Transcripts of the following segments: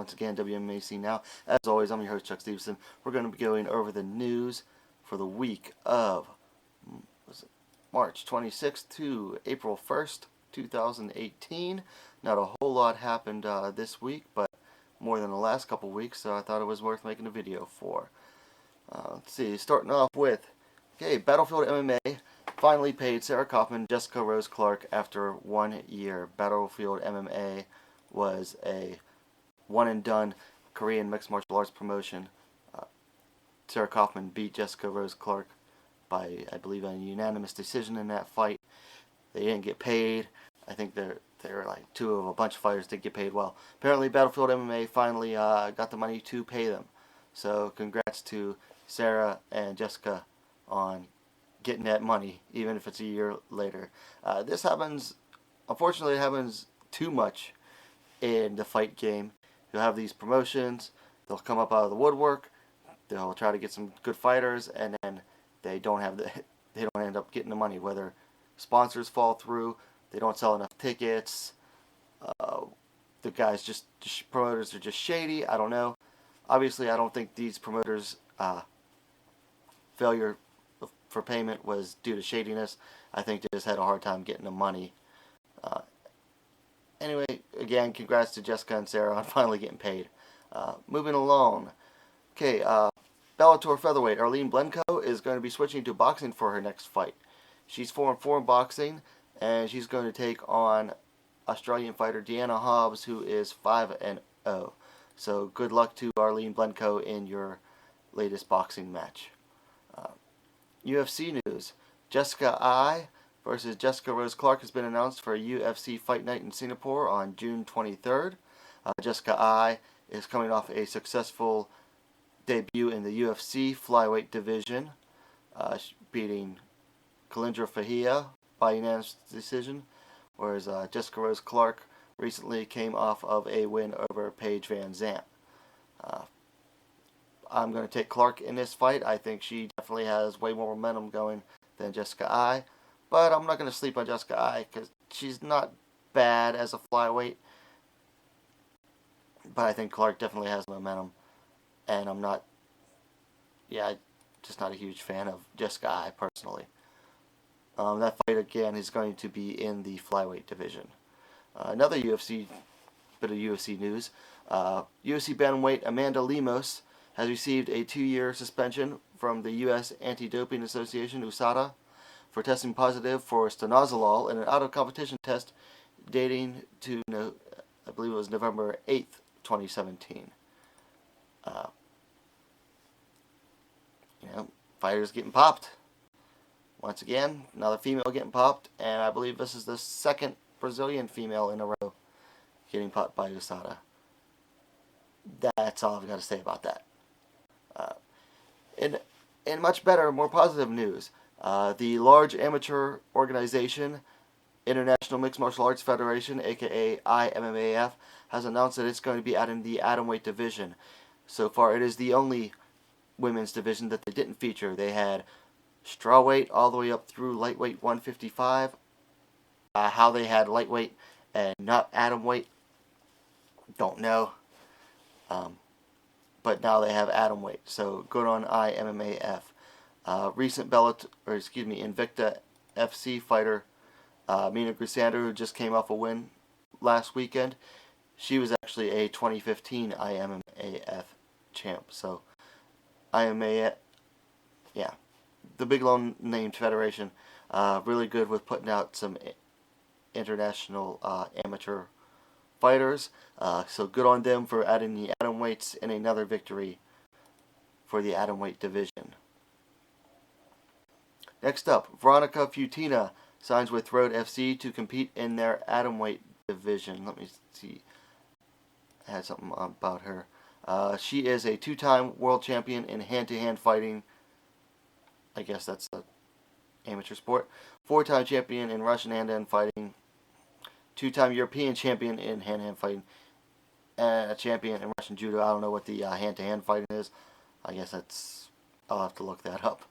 once again, WMMA Scene Now. As always, I'm your host, Chuck Stevenson. We're going to be going over the news for the week of March 26th to April 1st, 2018. Not a whole lot happened this week, but more than the last couple weeks, so I thought it was worth making a video for. Let's see, starting off with, Battlefield MMA finally paid Sarah Kaufman, Jessica Rose Clark after 1 year. Battlefield MMA was a one-and-done Korean mixed martial arts promotion. Sarah Kaufman beat Jessica Rose Clark by, I believe, a unanimous decision in that fight. They didn't get paid. I think they were like two of a bunch of fighters did get paid well. Apparently, Battlefield MMA finally got the money to pay them. So, congrats to Sarah and Jessica on getting that money, even if it's a year later. This happens, unfortunately, it happens too much in the fight game. You'll have these promotions, they'll come up out of the woodwork, they'll try to get some good fighters, and then they don't end up getting the money, whether sponsors fall through, they don't sell enough tickets, the guys promoters are just shady, I don't know. Obviously, I don't think these promoters' failure for payment was due to shadiness. I think they just had a hard time getting the money. Anyway, again, congrats to Jessica and Sarah on finally getting paid. Moving along. Bellator featherweight Arlene Blencowe is going to be switching to boxing for her next fight. She's 4-4 in boxing, and she's going to take on Australian fighter Deanna Hobbs, who is 5-0. So good luck to Arlene Blencowe in your latest boxing match. UFC news. Jessica Ai versus Jessica Rose Clark has been announced for a UFC Fight Night in Singapore on June 23rd. Jessica Ai is coming off a successful debut in the UFC flyweight division, beating Kalindra Fahia by unanimous decision, whereas Jessica Rose Clark recently came off of a win over Paige Van Zandt. I'm going to take Clark in this fight. I think she definitely has way more momentum going than Jessica Ai. But I'm not going to sleep on Jessica Ai because she's not bad as a flyweight. But I think Clark definitely has momentum. And I'm just not a huge fan of Jessica Ai personally. That fight again is going to be in the flyweight division. Another bit of UFC news. UFC bantamweight Amanda Lemos has received a 2-year suspension from the U.S. Anti-Doping Association, USADA, for testing positive for stanozolol in an out-of-competition test dating to, I believe it was November 8th, 2017. Fighters getting popped. Once again, another female getting popped, and I believe this is the second Brazilian female in a row getting popped by USADA. That's all I've got to say about that. In much better, more positive news, the large amateur organization, International Mixed Martial Arts Federation, aka IMMAF, has announced that it's going to be adding the atomweight division. So far, it is the only women's division that they didn't feature. They had strawweight all the way up through lightweight 155. How they had lightweight and not atomweight, don't know. But now they have atomweight, so good on IMMAF. Recent Invicta FC fighter Mina Grisander, who just came off a win last weekend, she was actually a 2015 IMMAF champ. So IMMAF, the big named federation, really good with putting out some international amateur fighters. So good on them for adding the atomweights and another victory for the atomweight division. Next up, Veronica Futina signs with Road FC to compete in their atomweight division. Let me see. I had something about her. She is a 2-time world champion in hand-to-hand fighting. I guess that's the amateur sport. 4-time champion in Russian hand-to-hand fighting. 2-time European champion in hand-to-hand fighting. And a champion in Russian judo. I don't know what the hand-to-hand fighting is. I guess I'll have to look that up.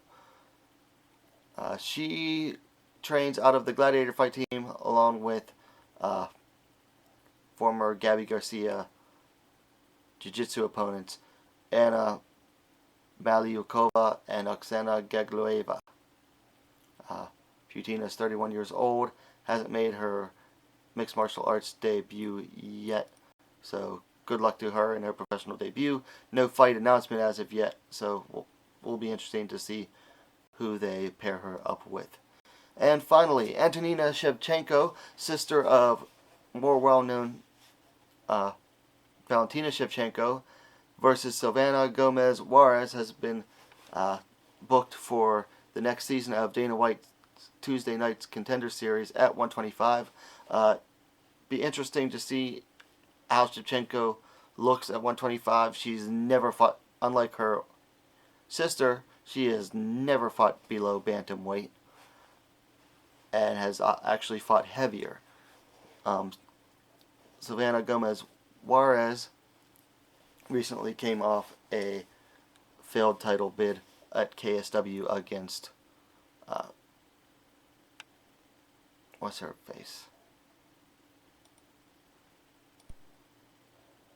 She trains out of the Gladiator Fight team along with former Gabby Garcia jiu-jitsu opponents, Anna Maliukova and Oksana Gaglueva. Putina is 31 years old, hasn't made her mixed martial arts debut yet, so good luck to her in her professional debut. No fight announcement as of yet, so will be interesting to see who they pair her up with. And finally, Antonina Shevchenko, sister of more well-known Valentina Shevchenko, versus Silvana Gomez Juarez, has been booked for the next season of Dana White's Tuesday Night's Contender Series at 125. Be interesting to see how Shevchenko looks at 125. She's never fought, unlike her sister, she has never fought below bantamweight and has actually fought heavier. Silvana Gomez Juarez recently came off a failed title bid at KSW against what's her face?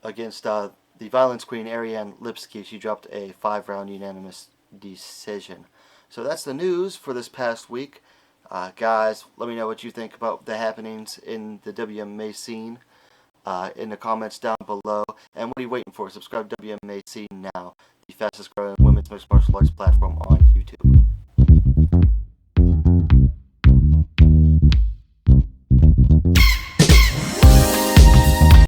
Against the Violence Queen Ariane Lipsky. She dropped a 5-round unanimous decision. So that's the news for this past week. Guys, let me know what you think about the happenings in the WMMA scene in the comments down below. And what are you waiting for? Subscribe to WMMA Scene now, the fastest growing women's mixed martial arts platform on YouTube.